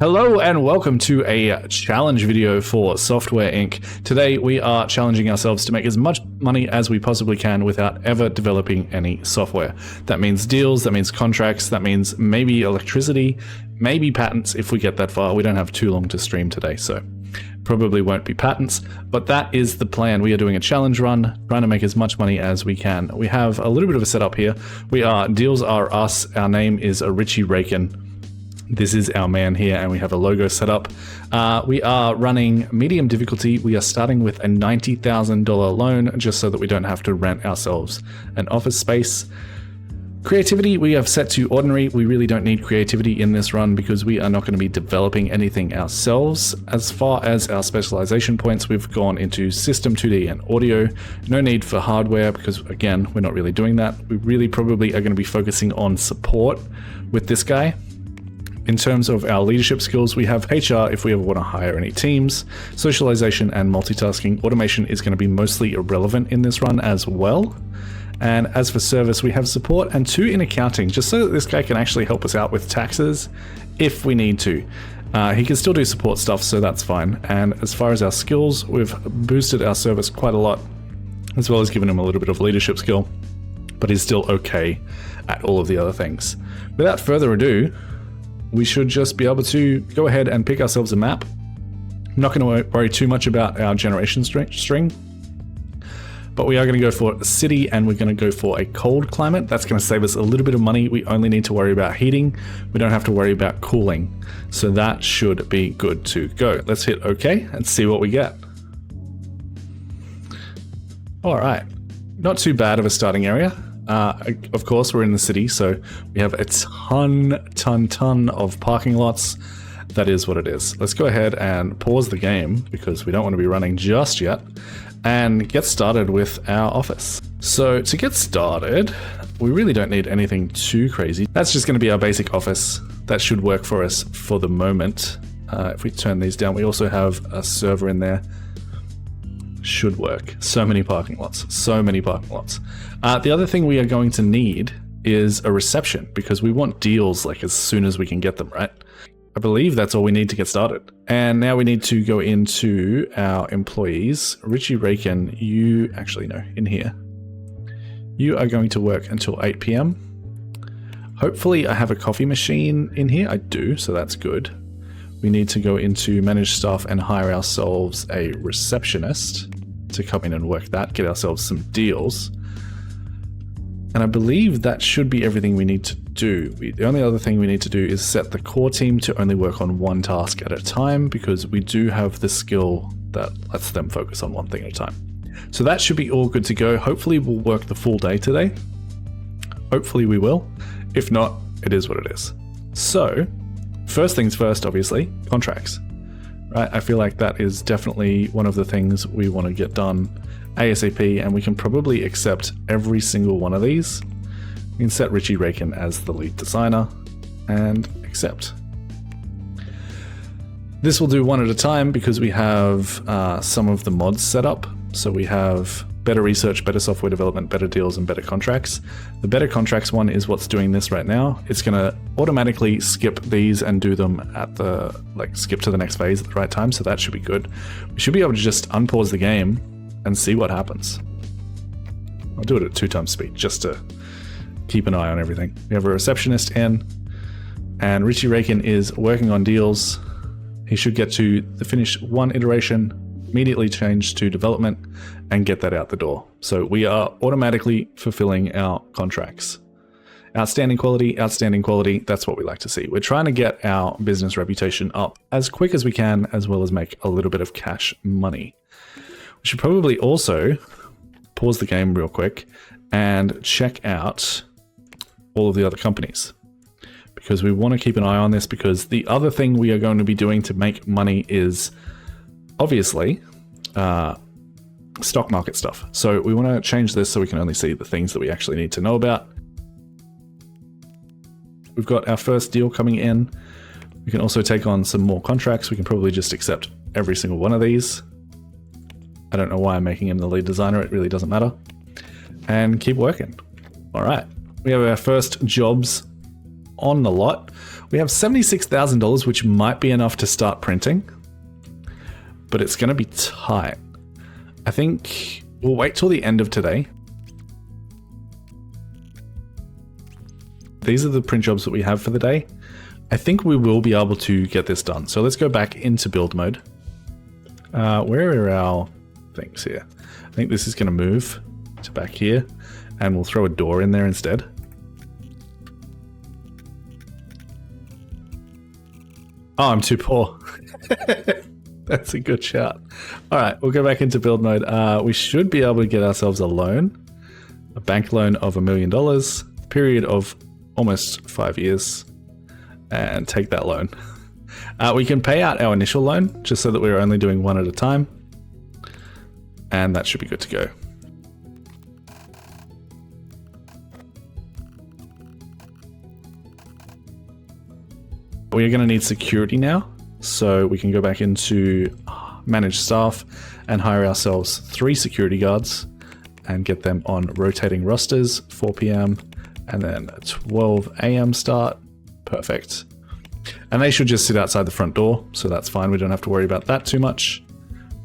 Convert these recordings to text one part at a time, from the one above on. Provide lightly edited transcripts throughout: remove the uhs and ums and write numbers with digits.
Hello and welcome to a challenge video for Software Inc. Today we are challenging ourselves to make as much money as we possibly can without ever developing any software. That means deals, that means contracts, that means maybe electricity, maybe patents if we get that far. We don't have too long to stream today, so probably won't be patents, but that is the plan. We are doing a challenge run, trying to make as much money as we can. We have a little bit of a setup here. Deals are us. Our name is Richie Rakin. This is our man here, and we have a logo set up. We are running medium difficulty. We are starting with a $90,000 loan just so that we don't have to rent ourselves an office space. Creativity we have set to ordinary. We really don't need creativity in this run because we are not going to be developing anything ourselves. As far as our specialization points, we've gone into system 2D and audio. No need for hardware because, again, we're not really doing that. We really probably are going to be focusing on support with this guy. In terms of our leadership skills, we have HR if we ever want to hire any teams, socialization and multitasking. Automation is going to be mostly irrelevant in this run as well. And as for service, we have support and 2 in accounting, just so that this guy can actually help us out with taxes if we need to. He can still do support stuff, so that's fine. And as far as our skills, we've boosted our service quite a lot, as well as given him a little bit of leadership skill, but he's still okay at all of the other things. Without further ado, we should just be able to go ahead and pick ourselves a map. I'm not going to worry too much about our generation string, but we are going to go for a city and we're going to go for a cold climate. That's going to save us a little bit of money. We only need to worry about heating. We don't have to worry about cooling. So that should be good to go. Let's hit OK and see what we get. All right, not too bad of a starting area. Of course, we're in the city, so we have a ton of parking lots. That is what it is. Let's go ahead and pause the game because we don't want to be running just yet and get started with our office. So to get started, we really don't need anything too crazy. That's just going to be our basic office. That should work for us for the moment. If we turn these down, we also have a server in there. Should work. So many parking lots. The other thing we are going to need is a reception because we want deals like as soon as we can get them, right? I believe that's all we need to get started. And now we need to go into our employees. Richie Rakin, you actually no, in here. You are going to work until 8 p.m. Hopefully I have a coffee machine in here. I do, so that's good. We need to go into manage staff and hire ourselves a receptionist to come in and work that, get ourselves some deals. And I believe that should be everything we need to do. The only other thing we need to do is set the core team to only work on one task at a time because we do have the skill that lets them focus on one thing at a time. So that should be all good to go. Hopefully we'll work the full day today. Hopefully we will. If not, it is what it is. So first things first, obviously, contracts, right? I feel like that is definitely one of the things we want to get done ASAP, and we can probably accept every single one of these. We can set Richie Rakin as the lead designer and accept. This will do one at a time because we have some of the mods set up. So we have better research, better software development, better deals, and better contracts. The better contracts one is what's doing this right now. It's going to automatically skip these and do them at the, skip to the next phase at the right time. So that should be good. We should be able to just unpause the game and see what happens. I'll do it at 2x speed just to keep an eye on everything. We have a receptionist in, and Richie Rakin is working on deals. He should get to the finish one iteration, immediately change to development, and get that out the door. So we are automatically fulfilling our contracts. Outstanding quality, that's what we like to see. We're trying to get our business reputation up as quick as we can, as well as make a little bit of cash money. We should probably also pause the game real quick and check out all of the other companies because we want to keep an eye on this, because the other thing we are going to be doing to make money is obviously stock market stuff. So we want to change this so we can only see the things that we actually need to know about. We've got our first deal coming in. We can also take on some more contracts. We can probably just accept every single one of these. I don't know why I'm making him the lead designer. It really doesn't matter. And keep working. All right. We have our first jobs on the lot. We have $76,000, which might be enough to start printing, but it's going to be tight. I think we'll wait till the end of today. These are the print jobs that we have for the day. I think we will be able to get this done. So let's go back into build mode. Where are our things here? I think this is going to move to back here, and we'll throw a door in there instead. Oh, I'm too poor. That's a good shout. All right, we'll go back into build mode. We should be able to get ourselves a loan, a bank loan of $1 million, period of almost 5 years, and take that loan. We can pay out our initial loan just so that we're only doing one at a time, and that should be good to go. We are going to need security now, so we can go back into manage staff and hire ourselves 3 security guards and get them on rotating rosters, 4 p.m. and then a 12 a.m. start. Perfect. And they should just sit outside the front door, so that's fine. We don't have to worry about that too much,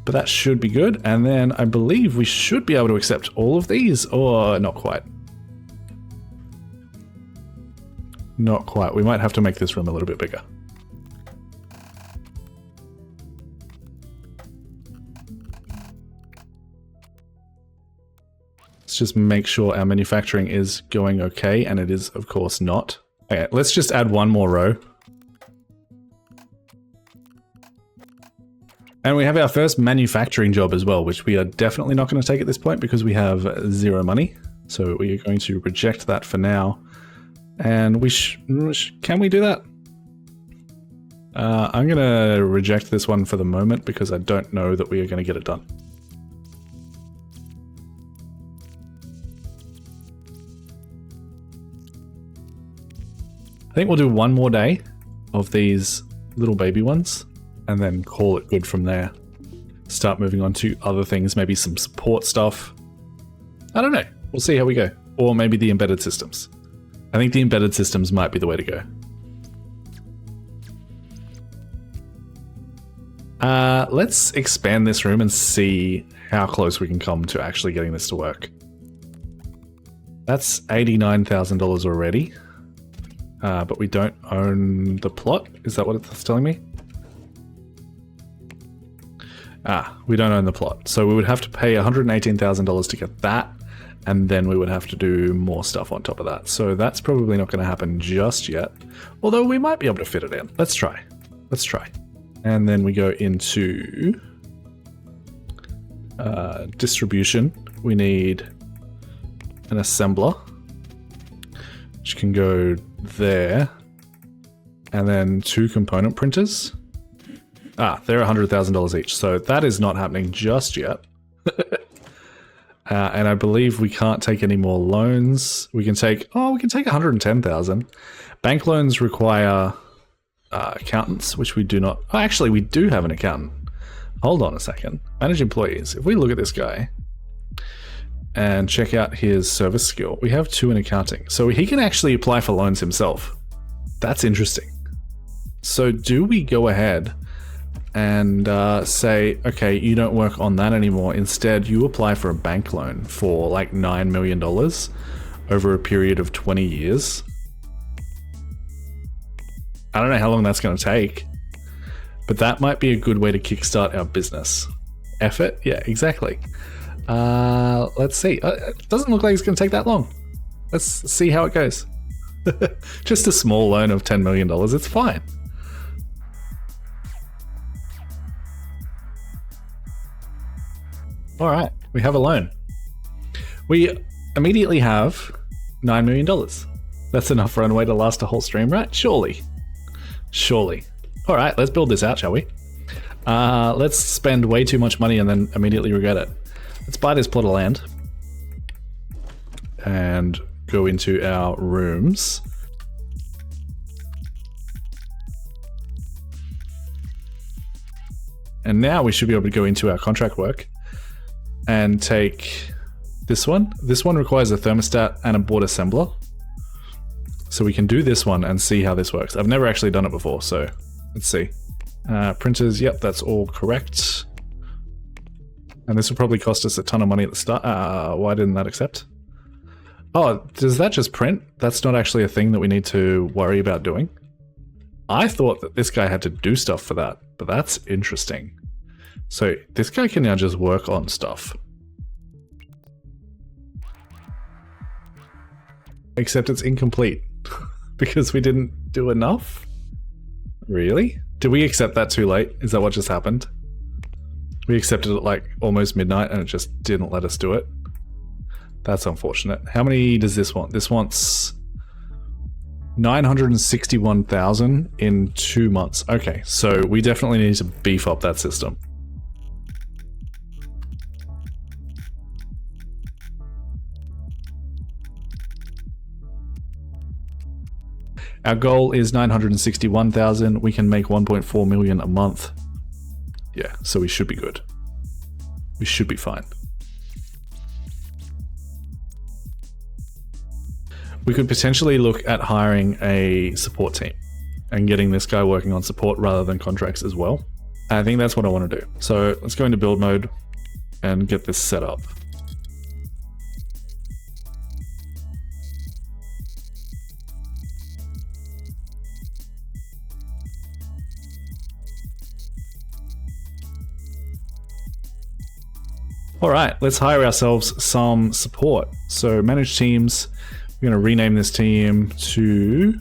but that should be good. And then I believe we should be able to accept all of these, or not quite. Not quite. We might have to make this room a little bit bigger. Let's just make sure our manufacturing is going okay, and it is, of course, not. Okay, let's just add one more row. And we have our first manufacturing job as well, which we are definitely not going to take at this point because we have 0 money. So we are going to reject that for now. And can we do that? I'm going to reject this one for the moment because I don't know that we are going to get it done. I think we'll do one more day of these little baby ones and then call it good from there. Start moving on to other things, maybe some support stuff. I don't know. We'll see how we go. Or maybe the embedded systems. I think the embedded systems might be the way to go. Let's expand this room and see how close we can come to actually getting this to work. That's $89,000 already. But we don't own the plot. Is that what it's telling me? We don't own the plot. So we would have to pay $118,000 to get that. And then we would have to do more stuff on top of that. So that's probably not going to happen just yet. Although we might be able to fit it in. Let's try. Let's try. And then we go into distribution. We need an assembler, which can go there. And then 2 component printers. They're $100,000 each. So that is not happening just yet. And I believe we can't take any more loans. We can take 110,000. Bank loans require accountants, which we do not. Oh, actually, we do have an accountant. Hold on a second. Manage employees. If we look at this guy and check out his service skill, we have 2 in accounting. So he can actually apply for loans himself. That's interesting. So do we go ahead and say, okay, you don't work on that anymore. Instead, you apply for a bank loan for like $9 million over a period of 20 years. I don't know how long that's going to take, but that might be a good way to kickstart our business. Effort? Yeah, exactly. Let's see. It doesn't look like it's going to take that long. Let's see how it goes. Just a small loan of $10 million. It's fine. All right, we have a loan. We immediately have $9 million. That's enough runway to last a whole stream, right? Surely. Surely. All right, let's build this out, shall we? Let's spend way too much money and then immediately regret it. Let's buy this plot of land and go into our rooms. And now we should be able to go into our contract work and take this one. This one requires a thermostat and a board assembler. So we can do this one and see how this works. I've never actually done it before, so let's see. Printers, yep, that's all correct. And this will probably cost us a ton of money at the start. Why didn't that accept? Oh, does that just print? That's not actually a thing that we need to worry about doing. I thought that this guy had to do stuff for that, but that's interesting. So this guy can now just work on stuff. Except it's incomplete because we didn't do enough? Really? Did we accept that too late? Is that what just happened? We accepted it like almost midnight and it just didn't let us do it. That's unfortunate. How many does this want? This wants 961,000 in 2 months. Okay, so we definitely need to beef up that system. Our goal is 961,000. We can make 1.4 million a month. Yeah, so we should be good. We should be fine. We could potentially look at hiring a support team and getting this guy working on support rather than contracts as well. I think that's what I want to do. So let's go into build mode and get this set up. All right, let's hire ourselves some support. So manage teams. We're going to rename this team to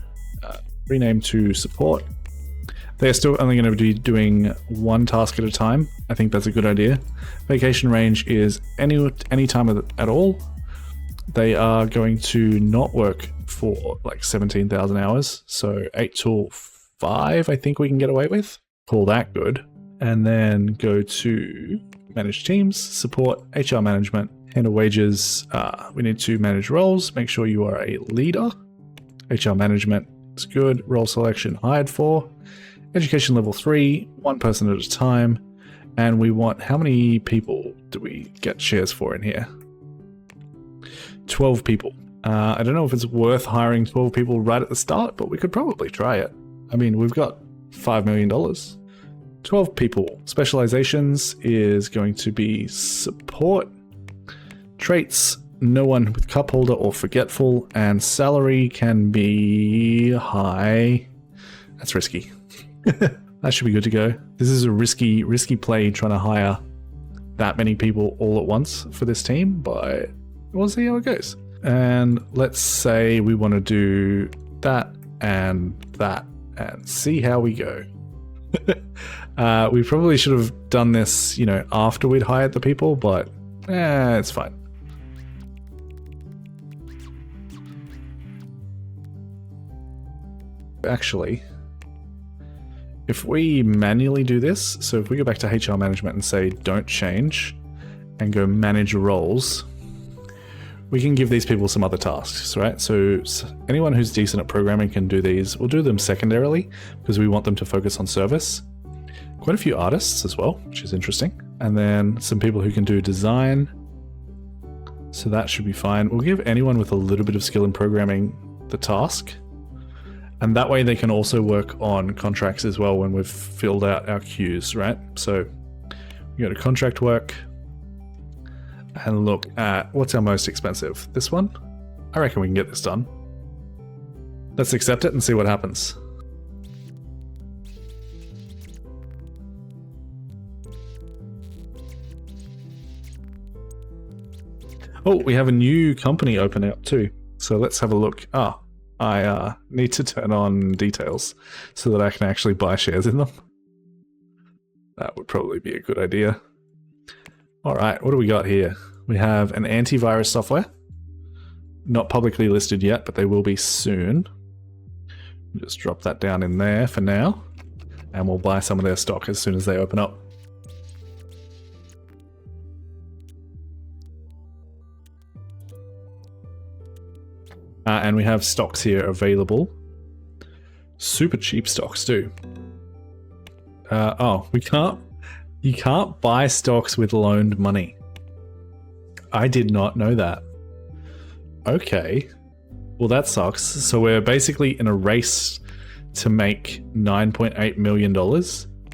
support. They're still only going to be doing one task at a time. I think that's a good idea. Vacation range is any time at all. They are going to not work for like 17,000 hours. So 8 to 5, I think we can get away with. Call that good. And then go to manage teams, support, HR management, handle wages. We need to manage roles. Make sure you are a leader. HR management is good. Role selection hired for. Education level 3, 1 person at a time. And we want, how many people do we get shares for in here? 12 people. I don't know if it's worth hiring 12 people right at the start, but we could probably try it. I mean, we've got $5 million. 12 people. Specializations is going to be support. Traits, no one with cup holder or forgetful, and salary can be high. That's risky. That should be good to go. This is a risky play trying to hire that many people all at once for this team, but we'll see how it goes. And let's say we want to do that and see how we go. We probably should have done this, after we'd hired the people, but it's fine. Actually, if we manually do this, so if we go back to HR management and say don't change and go manage roles, we can give these people some other tasks, right? So anyone who's decent at programming can do these. We'll do them secondarily because we want them to focus on service. Quite a few artists as well, which is interesting. And then some people who can do design. So that should be fine. We'll give anyone with a little bit of skill in programming the task. And that way they can also work on contracts as well when we've filled out our queues, right? So we go to contract work and look at what's our most expensive. This one? I reckon we can get this done. Let's accept it and see what happens. Oh, we have a new company open up too. So let's have a look. I need to turn on details so that I can actually buy shares in them. That would probably be a good idea. All right, what do we got here? We have an antivirus software. Not publicly listed yet, but they will be soon. Just drop that down in there for now. And we'll buy some of their stock as soon as they open up. And we have stocks here available. Super cheap stocks too. You can't buy stocks with loaned money. I did not know that. Okay. Well, that sucks. So we're basically in a race to make $9.8 million.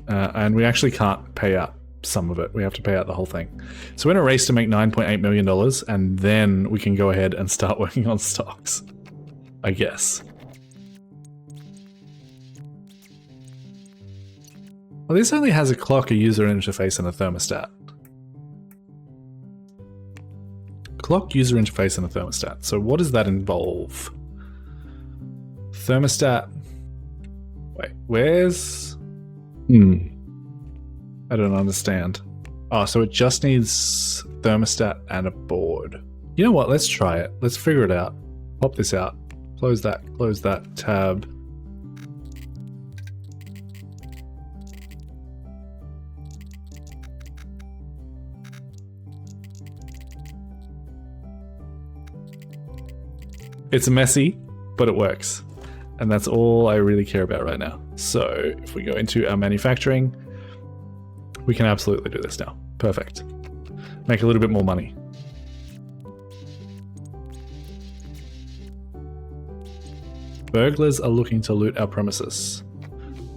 And we actually can't pay out some of it. We have to pay out the whole thing. So we're in a race to make $9.8 million, and then we can go ahead and start working on stocks, I guess. Well, this only has a clock, a user interface, and a thermostat. Clock, user interface, and a thermostat. So what does that involve? Thermostat. Wait, where's... I don't understand. Oh, so it just needs thermostat and a board. You know what? Let's try it. Let's figure it out. Pop this out. Close that tab. It's messy, but it works. And that's all I really care about right now. So if we go into our manufacturing, we can absolutely do this now. Perfect. Make a little bit more money. Burglars are looking to loot our premises.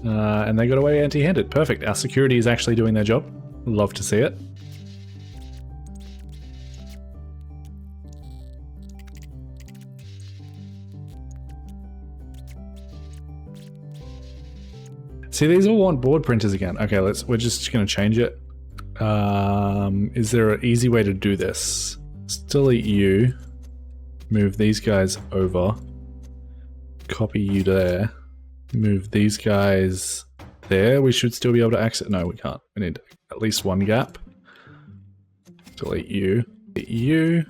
And they got away empty-handed. Perfect. Our security is actually doing their job. Love to see it. See, these all want board printers again. Okay, we're just going to change it. Is there an easy way to do this? Delete you. Move these guys over. Copy you there. Move these guys there. We should still be able to access. No, we can't. We need at least one gap. Delete you. Delete you.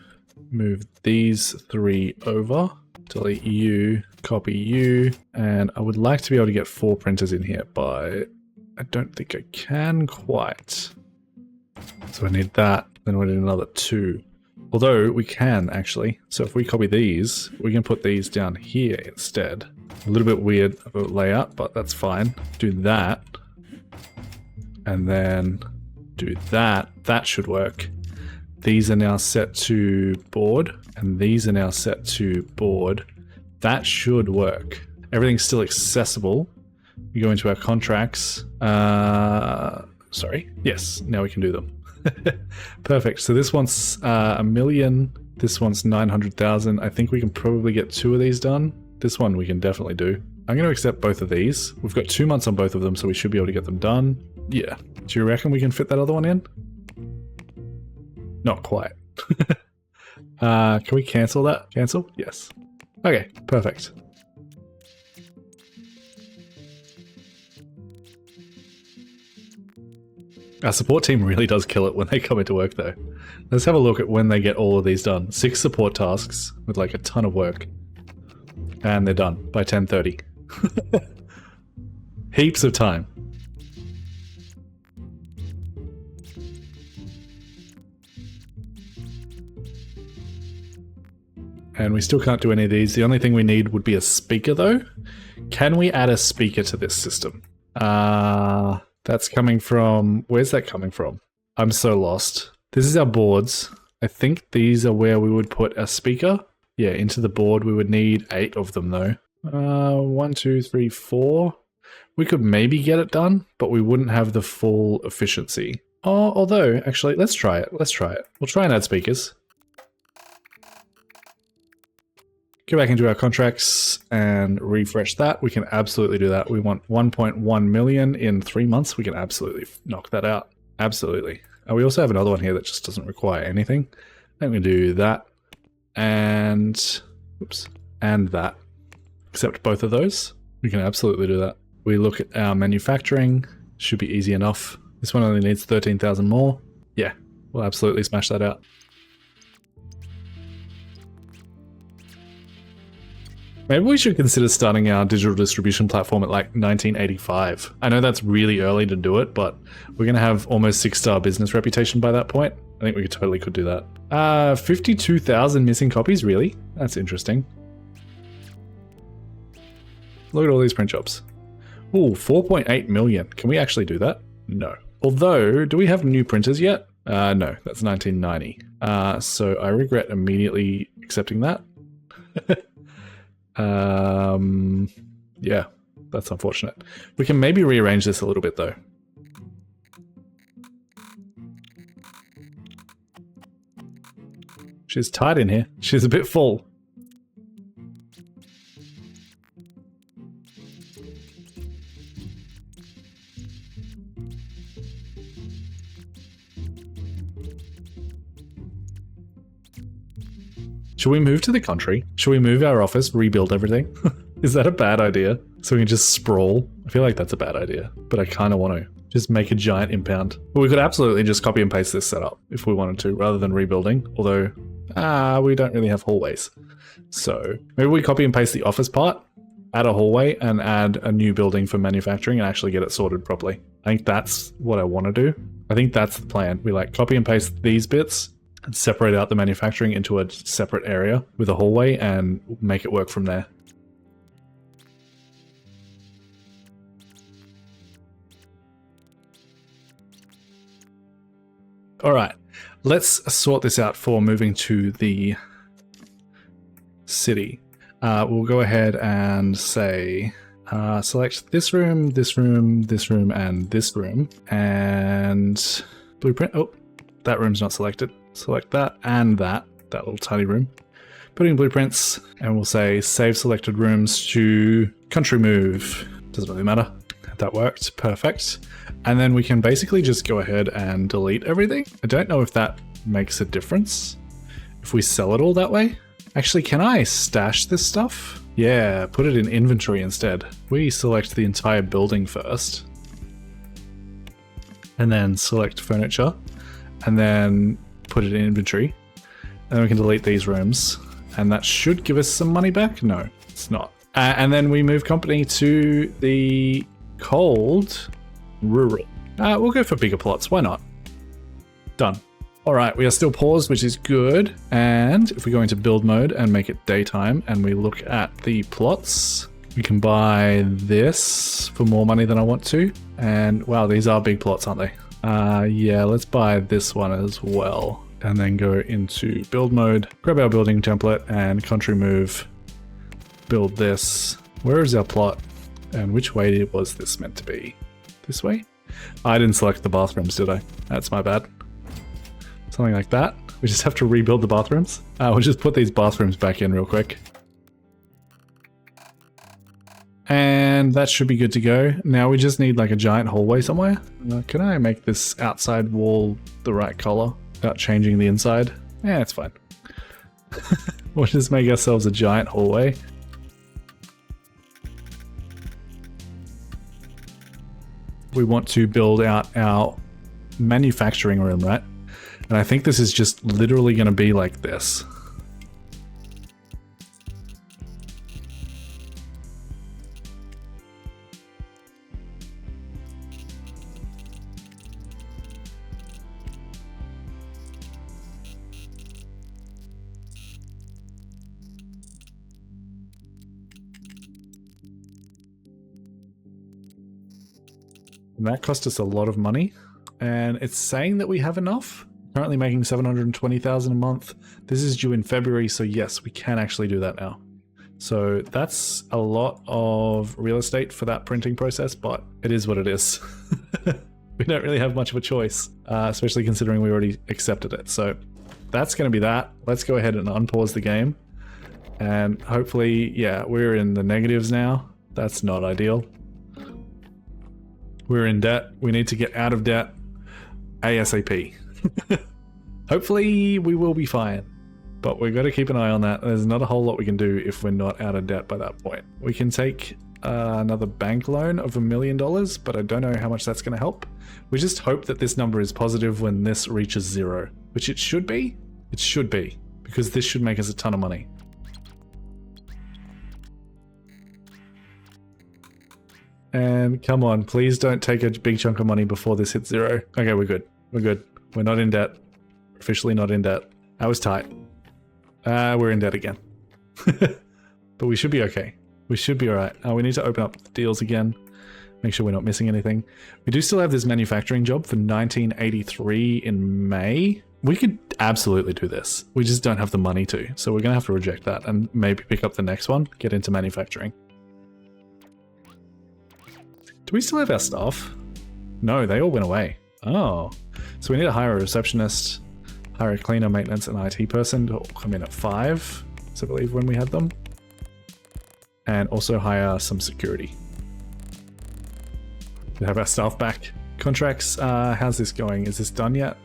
Move these three over. Delete you. Copy you. And I would like to be able to get 4 printers in here, but I don't think I can quite. So I need that. Then we need another 2. Although we can actually. So if we copy these, we can put these down here instead. A little bit weird of a layout, but that's fine. Do that. And then do that. That should work. These are now set to board, and these are now set to board. That should work. Everything's still accessible. We go into our contracts. Sorry. Yes, now we can do them. Perfect. So this one's $1 million. This one's 900,000. I think we can probably get 2 of these done. This one we can definitely do. I'm going to accept both of these. We've got 2 months on both of them, so we should be able to get them done. Yeah. Do you reckon we can fit that other one in? Not quite. Can we cancel that? Cancel? Yes. Okay, perfect. Our support team really does kill it when they come into work though. Let's have a look at when they get all of these done. 6 support tasks with like a ton of work. And they're done by 10:30. Heaps of time. And we still can't do any of these. The only thing we need would be a speaker though. Can we add a speaker to this system? That's coming from... Where's that coming from? I'm so lost. This is our boards. I think these are where we would put a speaker. Yeah, into the board. We would need 8 of them though. 1, 2, 3, 4. We could maybe get it done, but we wouldn't have the full efficiency. Oh, although, actually, let's try it. Let's try it. We'll try and add speakers. Go back into our contracts and refresh that. We can absolutely do that. We want 1.1 million in 3 months. We can absolutely knock that out. Absolutely. We also have another one here that just doesn't require anything. I'm going to do that and, oops, and that. Accept both of those. We can absolutely do that. We look at our manufacturing. Should be easy enough. This one only needs 13,000 more. Yeah, we'll absolutely smash that out. Maybe we should consider starting our digital distribution platform at like 1985. I know that's really early to do it, but we're going to have almost 6-star business reputation by that point. I think we totally could do that. 52,000 missing copies, really? That's interesting. Look at all these print jobs. Ooh, 4.8 million. Can we actually do that? No. Although, do we have new printers yet? No, that's 1990. So I regret immediately accepting that. Yeah, that's unfortunate. We can maybe rearrange this a little bit though. She's tight in here. She's a bit full. Should we move to the country? Should we move our office, rebuild everything? Is that a bad idea? So we can just sprawl? I feel like that's a bad idea, but I kind of want to just make a giant impound. But we could absolutely just copy and paste this setup if we wanted to, rather than rebuilding, although we don't really have hallways. So maybe we copy and paste the office part, add a hallway, and add a new building for manufacturing and actually get it sorted properly. I think that's what I want to do. I think that's the plan. We like copy and paste these bits and separate out the manufacturing into a separate area with a hallway and make it work from there. All right, let's sort this out for moving to the city. We'll go ahead and say, select this room, this room, this room, and this room, and blueprint. Oh, that room's not selected. Select that and that little tiny room. Put in blueprints, and we'll say save selected rooms to country move. Doesn't really matter. That worked. Perfect. And then we can basically just go ahead and delete everything. I don't know if that makes a difference if we sell it all that way. Actually, can I stash this stuff? Yeah, put it in inventory instead. We select the entire building first, and then select furniture, and then put it in inventory, and then we can delete these rooms, and that should give us some money back. No, it's not. And then we move company to the cold rural. We'll go for bigger plots. Why not? Done. All right, we are still paused, which is good. And if we go into build mode and make it daytime, and we look at the plots, we can buy this for more money than I want to. And wow, these are big plots, aren't they? Yeah, let's buy this one as well. And then go into build mode, grab our building template and country move, build this. Where is our plot? And which way was this meant to be? This way? I didn't select the bathrooms, did I? That's my bad. Something like that. We just have to rebuild the bathrooms. We'll just put these bathrooms back in real quick. And that should be good to go. Now we just need like a giant hallway somewhere. Can I make this outside wall the right color without changing the inside? Yeah, it's fine. We'll just make ourselves a giant hallway. We want to build out our manufacturing room, right? And I think this is just literally going to be like this. And that cost us a lot of money, and it's saying that we have enough. Currently making 720,000 a month. This is due in February, so yes, we can actually do that now. So that's a lot of real estate for that printing process, but it is what it is. We don't really have much of a choice, especially considering we already accepted it. So that's going to be that. Let's go ahead and unpause the game. And hopefully, yeah, we're in the negatives now. That's not ideal. We're in debt. We need to get out of debt ASAP. Hopefully we will be fine, but we've got to keep an eye on that. There's not a whole lot we can do if we're not out of debt by that point. We can take another bank loan of $1 million, but I don't know how much that's going to help. We just hope that this number is positive when this reaches 0, which it should be. It should be, because this should make us a ton of money. And come on, please don't take a big chunk of money before this hits 0. Okay, we're good. We're good. We're not in debt. Officially not in debt. That was tight. We're in debt again. But we should be okay. We should be alright. We need to open up the deals again. Make sure we're not missing anything. We do still have this manufacturing job for 1983 in May. We could absolutely do this. We just don't have the money to. So we're going to have to reject that and maybe pick up the next one, get into manufacturing. Do we still have our staff? No, they all went away. Oh, so we need to hire a receptionist, hire a cleaner, maintenance, and IT person to come in at 5, so I believe when we had them. And also hire some security. We have our staff back. Contracts, how's this going? Is this done yet?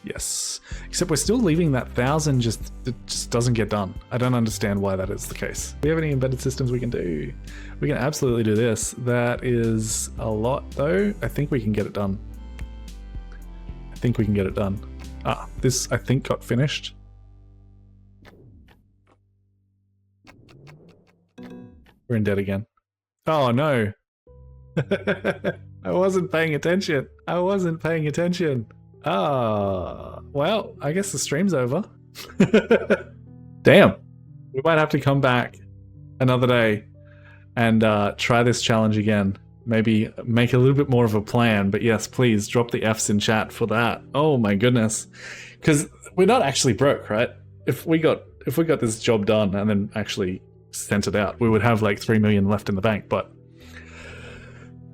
Yes. Except we're still leaving that 1,000 it just doesn't get done. I don't understand why that is the case. Do we have any embedded systems we can do? We can absolutely do this. That is a lot though. I think we can get it done. I think we can get it done. Ah, this I think got finished. We're in debt again. Oh no. I wasn't paying attention. I wasn't paying attention. Ah, well, I guess the stream's over. Damn. We might have to come back another day and try this challenge again. Maybe make a little bit more of a plan. But yes, please drop the Fs in chat for that. Oh my goodness. Because we're not actually broke, right? If we got this job done and then actually sent it out, we would have like 3 million left in the bank. But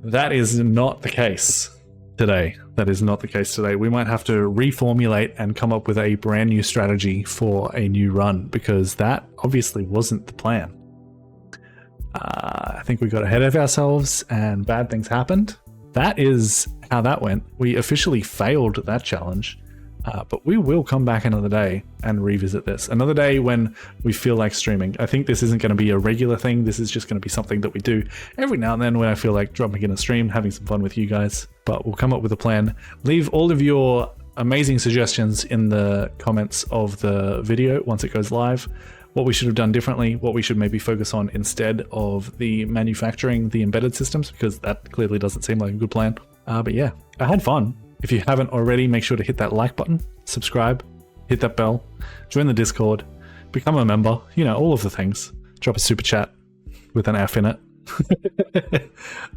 that is not the case today. That is not the case today. We might have to reformulate and come up with a brand new strategy for a new run, because that obviously wasn't the plan. I think we got ahead of ourselves and bad things happened. That is how that went. We officially failed that challenge, but we will come back another day and revisit this. Another day when we feel like streaming. I think this isn't going to be a regular thing. This is just going to be something that we do every now and then when I feel like dropping in a stream, having some fun with you guys. But we'll come up with a plan. Leave all of your amazing suggestions in the comments of the video once it goes live. What we should have done differently, what we should maybe focus on instead of the manufacturing the embedded systems, because that clearly doesn't seem like a good plan. But yeah, I had fun. If you haven't already, make sure to hit that like button, subscribe, hit that bell, join the Discord, become a member, you know, all of the things. Drop a super chat with an F in it.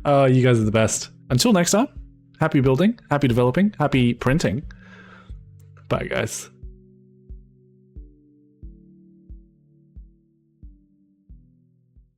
You guys are the best. Until next time, happy building, happy developing, happy printing. Bye guys.